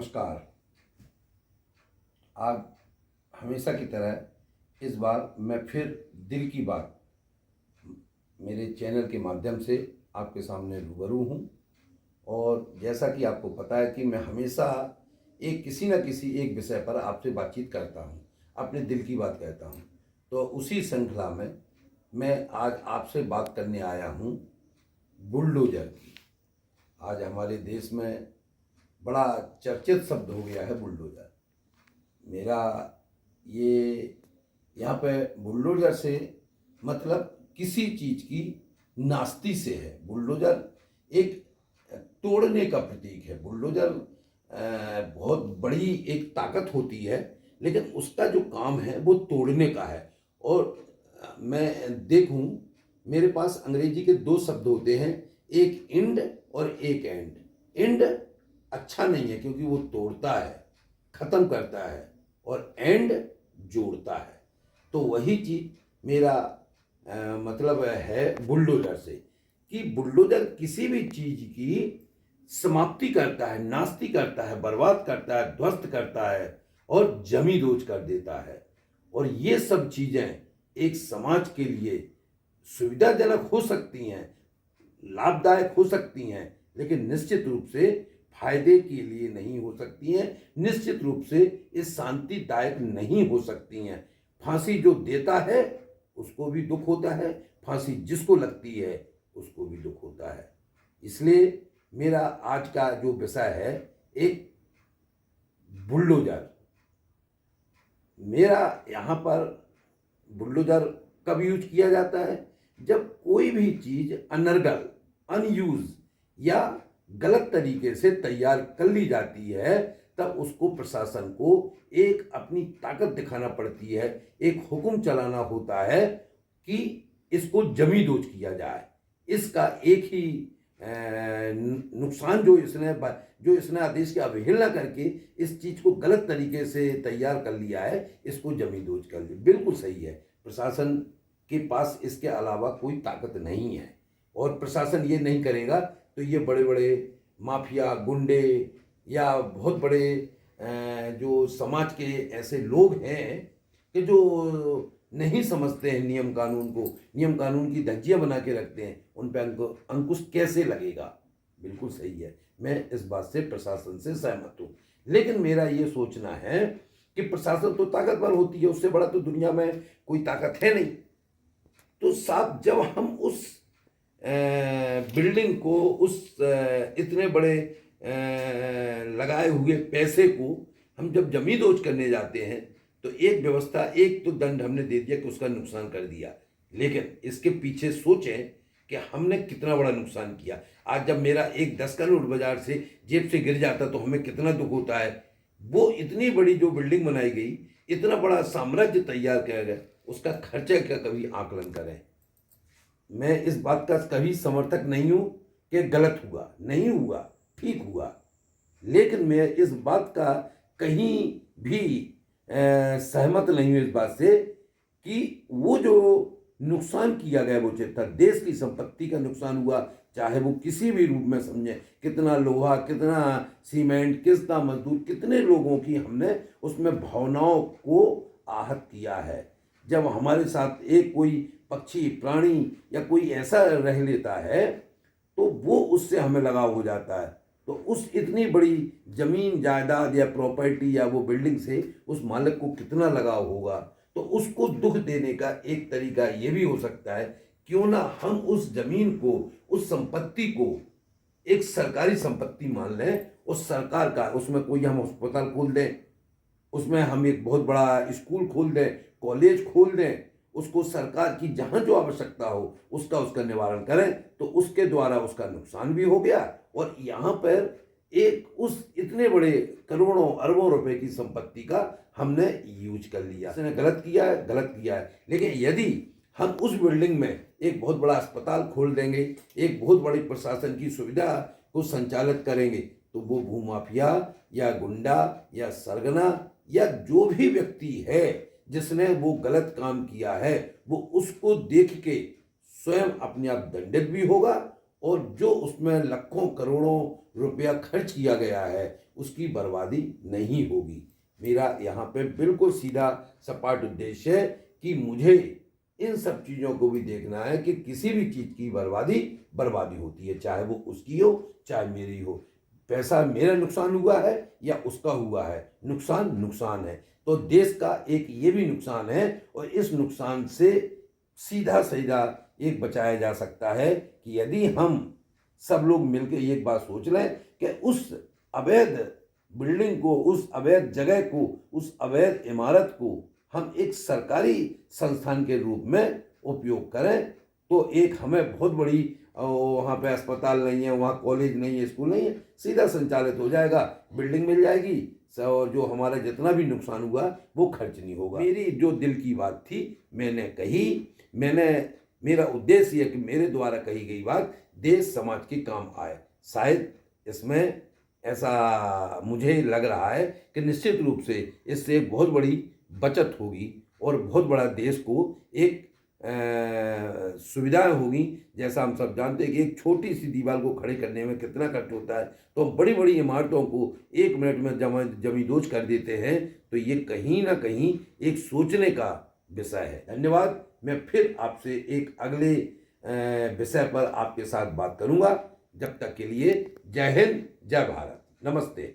नमस्कार। आज हमेशा की तरह इस बार मैं फिर दिल की बात मेरे चैनल के माध्यम से आपके सामने रूबरू हूँ। और जैसा कि आपको पता है कि मैं हमेशा एक किसी न किसी एक विषय पर आपसे बातचीत करता हूँ, अपने दिल की बात कहता हूँ। तो उसी श्रृंखला में मैं आज आपसे बात करने आया हूँ बुलडोजर की। आज हमारे देश में बड़ा चर्चित शब्द हो गया है बुलडोजर। मेरा ये यहाँ पे बुलडोजर से मतलब किसी चीज़ की नास्ती से है। बुलडोजर एक तोड़ने का प्रतीक है। बुलडोजर बहुत बड़ी एक ताकत होती है, लेकिन उसका जो काम है वो तोड़ने का है। और मैं देखूं, मेरे पास अंग्रेजी के दो शब्द होते हैं, एक इंड और एक एंड। इंड अच्छा नहीं है क्योंकि वो तोड़ता है, ख़त्म करता है, और एंड जोड़ता है। तो वही चीज़ मेरा मतलब है बुलडोजर से, कि बुलडोजर किसी भी चीज़ की समाप्ति करता है, नास्ती करता है, बर्बाद करता है, ध्वस्त करता है और जमी दोज कर देता है। और ये सब चीज़ें एक समाज के लिए सुविधाजनक हो सकती हैं, लाभदायक हो सकती हैं, लेकिन निश्चित रूप से फायदे के लिए नहीं हो सकती हैं, निश्चित रूप से ये शांतिदायक नहीं हो सकती हैं। फांसी जो देता है उसको भी दुख होता है, फांसी जिसको लगती है उसको भी दुख होता है। इसलिए मेरा आज का जो विषय है एक बुलडोजर। मेरा यहाँ पर बुलडोजर कब यूज किया जाता है? जब कोई भी चीज़ अनर्गल, अनयूज या गलत तरीके से तैयार कर ली जाती है, तब उसको प्रशासन को एक अपनी ताकत दिखाना पड़ती है, एक हुक्म चलाना होता है कि इसको जमी दोज किया जाए। इसका एक ही नुकसान जो इसने आदेश की अवहेलना करके इस चीज़ को गलत तरीके से तैयार कर लिया है, इसको जमी दोज कर लिया। बिल्कुल सही है, प्रशासन के पास इसके अलावा कोई ताकत नहीं है। और प्रशासन ये नहीं करेगा तो ये बड़े बड़े माफिया, गुंडे या बहुत बड़े जो समाज के ऐसे लोग हैं कि जो नहीं समझते हैं नियम कानून को, नियम कानून की धज्जियां बना के रखते हैं, उन पर अंकुश कैसे लगेगा? बिल्कुल सही है, मैं इस बात से प्रशासन से सहमत हूँ। लेकिन मेरा ये सोचना है कि प्रशासन तो ताकतवर होती है, उससे बड़ा तो दुनिया में कोई ताकत है नहीं। तो साहब, जब हम उस बिल्डिंग को, उस इतने बड़े लगाए हुए पैसे को हम जब जमी दोज करने जाते हैं, तो एक व्यवस्था, एक तो दंड हमने दे दिया कि उसका नुकसान कर दिया, लेकिन इसके पीछे सोचें कि हमने कितना बड़ा नुकसान किया। आज जब मेरा एक 10 का नोट बाजार से जेब से गिर जाता तो हमें कितना दुख होता है। वो इतनी बड़ी जो बिल्डिंग बनाई गई, इतना बड़ा साम्राज्य तैयार किया गया, उसका खर्चा का कभी आकलन करें। मैं इस बात का कभी समर्थक नहीं हूँ कि गलत हुआ, नहीं हुआ, ठीक हुआ, लेकिन मैं इस बात का कहीं भी सहमत नहीं हूँ इस बात से कि वो जो नुकसान किया गया वो चिट्ठा, देश की संपत्ति का नुकसान हुआ, चाहे वो किसी भी रूप में समझे, कितना लोहा, कितना सीमेंट, कितना मजदूर, कितने लोगों की हमने उसमें भावनाओं को आहत किया है। जब हमारे साथ एक कोई पक्षी, प्राणी या कोई ऐसा रह लेता है तो वो उससे हमें लगाव हो जाता है। तो उस इतनी बड़ी जमीन जायदाद या प्रॉपर्टी या वो बिल्डिंग से उस मालिक को कितना लगाव होगा। तो उसको दुख देने का एक तरीका ये भी हो सकता है, क्यों ना हम उस जमीन को, उस संपत्ति को एक सरकारी संपत्ति मान लें, उस सरकार का, उसमें कोई हम अस्पताल खोल दें, उसमें हम एक बहुत बड़ा स्कूल खोल दें, कॉलेज खोल दें, उसको सरकार की जहाँ जो आवश्यकता हो उसका निवारण करें, तो उसके द्वारा उसका नुकसान भी हो गया। और यहाँ पर एक उस इतने बड़े करोड़ों अरबों रुपए की संपत्ति का हमने यूज कर लिया। उसने गलत किया है, गलत किया है, लेकिन यदि हम उस बिल्डिंग में एक बहुत बड़ा अस्पताल खोल देंगे, एक बहुत बड़ी प्रशासन की सुविधा को संचालित करेंगे, तो वो भूमाफिया या गुंडा या सरगना या जो भी व्यक्ति है जिसने वो गलत काम किया है, वो उसको देख के स्वयं अपने आप दंडित भी होगा, और जो उसमें लाखों करोड़ों रुपया खर्च किया गया है उसकी बर्बादी नहीं होगी। मेरा यहाँ पे बिल्कुल सीधा सपाट उद्देश्य है कि मुझे इन सब चीज़ों को भी देखना है कि किसी भी चीज़ की बर्बादी बर्बादी होती है, चाहे वो उसकी हो चाहे मेरी हो। पैसा मेरा नुकसान हुआ है या उसका हुआ है, नुकसान नुकसान है। तो देश का एक ये भी नुकसान है और इस नुकसान से सीधा सीधा एक बचाया जा सकता है कि यदि हम सब लोग मिलकर एक बात सोच लें कि उस अवैध बिल्डिंग को, उस अवैध जगह को, उस अवैध इमारत को हम एक सरकारी संस्थान के रूप में उपयोग करें, तो एक हमें बहुत बड़ी वहाँ पे अस्पताल नहीं है, वहाँ कॉलेज नहीं है, स्कूल नहीं है, सीधा संचालित हो जाएगा, बिल्डिंग मिल जाएगी और जो हमारा जितना भी नुकसान हुआ वो खर्च नहीं होगा। मेरी जो दिल की बात थी मैंने कही, मेरा उद्देश्य ये है कि मेरे द्वारा कही गई बात देश समाज के काम आए। शायद इसमें ऐसा मुझे लग रहा है कि निश्चित रूप से इससे एक बहुत बड़ी बचत होगी और बहुत बड़ा देश को एक सुविधाएं होगी। जैसा हम सब जानते हैं कि एक छोटी सी दीवार को खड़े करने में कितना खर्च होता है, तो हम बड़ी बड़ी इमारतों को 1 मिनट में जमींदोज कर देते हैं। तो ये कहीं ना कहीं एक सोचने का विषय है। धन्यवाद। मैं फिर आपसे एक अगले विषय पर आपके साथ बात करूंगा। जब तक के लिए जय हिंद, जय भारत, नमस्ते।